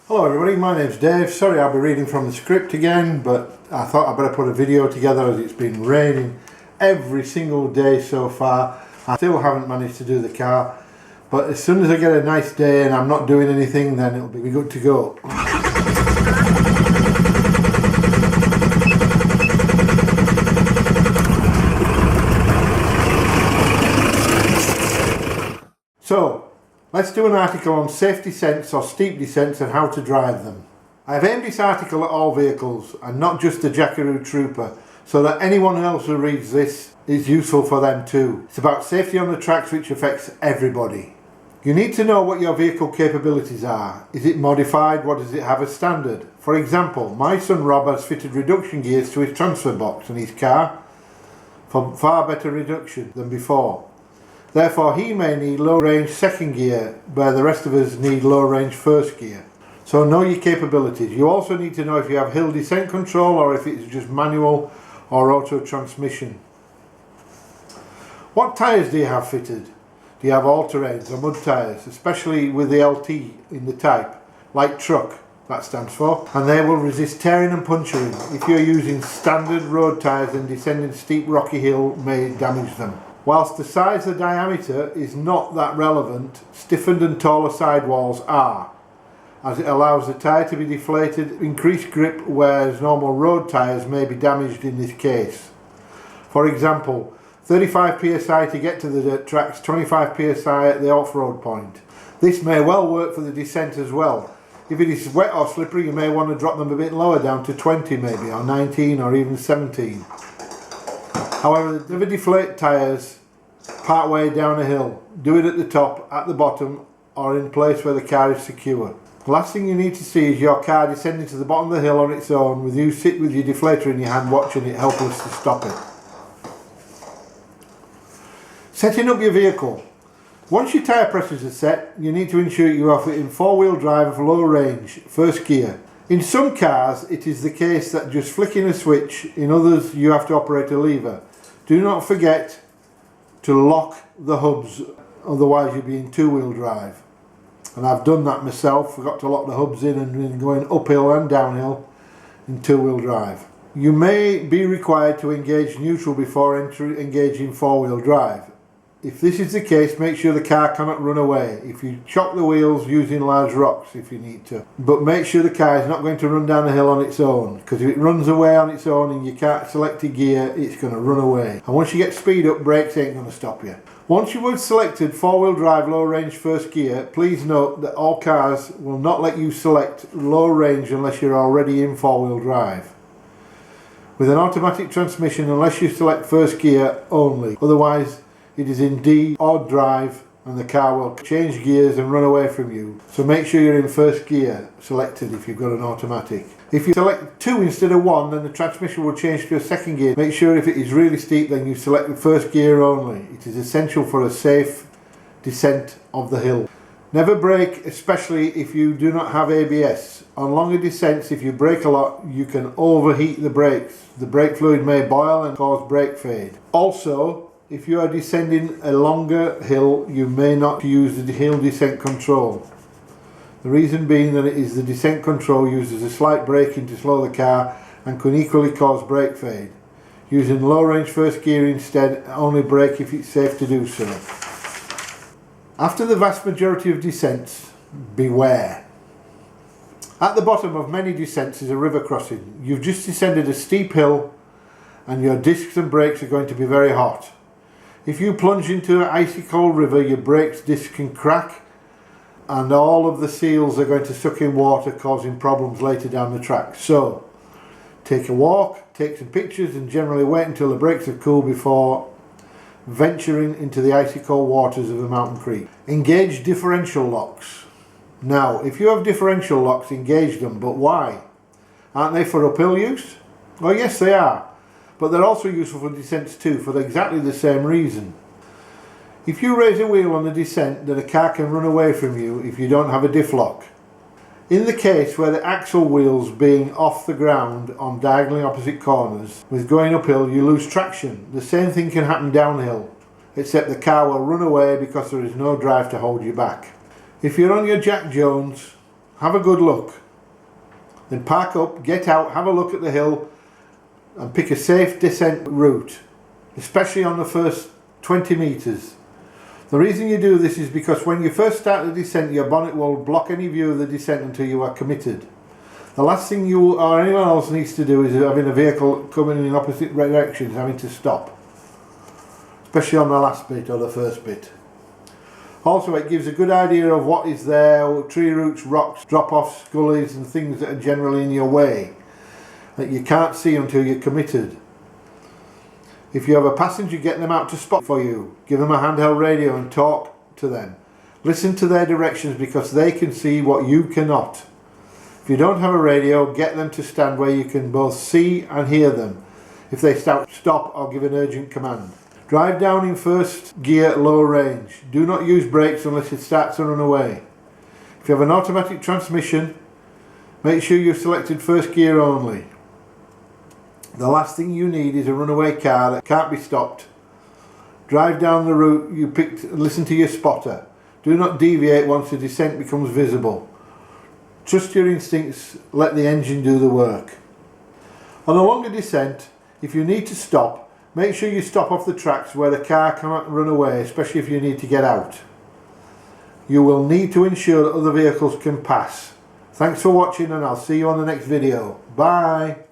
Hello everybody, my name's Dave. Sorry I'll be reading from the script again, but I thought I'd better put a video together as it's been raining every single day so far. I still haven't managed to do the car, but as soon as I get a nice day and I'm not doing anything, then it'll be good to go. So, let's do an article on safe descents or steep descents and how to drive them. I have aimed this article at all vehicles and not just the Jackaroo Trooper, so that anyone else who reads this is useful for them too. It's about safety on the tracks, which affects everybody. You need to know what your vehicle capabilities are. Is it modified? What does it have as standard? For example, my son Rob has fitted reduction gears to his transfer box in his car for far better reduction than before. Therefore, he may need low-range second gear, where the rest of us need low-range first gear. So know your capabilities. You also need to know if you have hill descent control or if it's just manual or auto transmission. What tyres do you have fitted? Do you have all-terrains or mud tyres, especially with the LT in the type, like truck, that stands for, and they will resist tearing and puncturing. If you're using standard road tyres, then descending steep rocky hill may damage them. Whilst the size and diameter is not that relevant, stiffened and taller sidewalls are, as it allows the tyre to be deflated, increased grip, whereas normal road tyres may be damaged in this case. For example, 35 psi to get to the dirt tracks, 25 psi at the off-road point. This may well work for the descent as well. If it is wet or slippery, you may want to drop them a bit lower, down to 20 maybe, or 19 or even 17. However, never deflate tyres part way down a hill. Do it at the top, at the bottom, or in place where the car is secure. The last thing you need to see is your car descending to the bottom of the hill on its own, with you sit with your deflator in your hand watching it, helpless to stop it. Setting up your vehicle. Once your tyre pressures are set, you need to ensure you are fitting four-wheel drive of low range, first gear. In some cars, it is the case that just flicking a switch, in others you have to operate a lever. Do not forget to lock the hubs, otherwise you'll be in two-wheel drive. And I've done that myself. Forgot to lock the hubs in and been going uphill and downhill in two-wheel drive. You may be required to engage neutral before engaging four-wheel drive. If this is the case, make sure the car cannot run away. If you chock the wheels using large rocks if you need to. But make sure the car is not going to run down the hill on its own, because if it runs away on its own and you can't select a gear, it's going to run away. And once you get speed up, brakes ain't going to stop you. Once you have selected four-wheel drive low range first gear, please note that all cars will not let you select low range unless you're already in four-wheel drive. With an automatic transmission, unless you select first gear only, otherwise it is in D or drive and the car will change gears and run away from you. So make sure you're in first gear selected if you've got an automatic. If you select 2 instead of 1, then the transmission will change to a second gear. Make sure if it is really steep, then you select the first gear only. It is essential for a safe descent of the hill. Never brake, especially if you do not have ABS. On longer descents, if you brake a lot, you can overheat the brakes. The brake fluid may boil and cause brake fade. Also, if you are descending a longer hill, you may not use the hill descent control. The reason being that it is the descent control uses a slight braking to slow the car and can equally cause brake fade. Using low range first gear instead, only brake if it's safe to do so. After the vast majority of descents, beware. At the bottom of many descents is a river crossing. You've just descended a steep hill and your discs and brakes are going to be very hot. If you plunge into an icy cold river, your brakes disc can crack and all of the seals are going to suck in water, causing problems later down the track. So, take a walk, take some pictures and generally wait until the brakes have cooled before venturing into the icy cold waters of a mountain creek. Engage differential locks. Now, if you have differential locks, engage them, but why? Aren't they for uphill use? Well, yes they are. But they're also useful for descents too, for exactly the same reason. If you raise a wheel on a descent, then a car can run away from you if you don't have a diff lock. In the case where the axle wheels being off the ground on diagonally opposite corners, with going uphill you lose traction. The same thing can happen downhill, except the car will run away because there is no drive to hold you back. If you're on your Jack Jones, have a good look. Then park up, get out, have a look at the hill and pick a safe descent route, especially on the first 20 metres. The reason you do this is because when you first start the descent, your bonnet will block any view of the descent until you are committed. The last thing you or anyone else needs to do is having a vehicle coming in opposite directions, having to stop, especially on the last bit or the first bit. Also, it gives a good idea of what is there, tree roots, rocks, drop-offs, gullies and things that are generally in your way that you can't see until you're committed. If you have a passenger, get them out to spot for you. Give them a handheld radio and talk to them. Listen to their directions because they can see what you cannot. If you don't have a radio, get them to stand where you can both see and hear them if they stop or give an urgent command. Drive down in first gear low range. Do not use brakes unless it starts to run away. If you have an automatic transmission, make sure you've selected first gear only. The last thing you need is a runaway car that can't be stopped. Drive down the route you picked and listen to your spotter. Do not deviate once the descent becomes visible. Trust your instincts, let the engine do the work. On a longer descent, if you need to stop, make sure you stop off the tracks where the car cannot run away, especially if you need to get out. You will need to ensure that other vehicles can pass. Thanks for watching and I'll see you on the next video. Bye!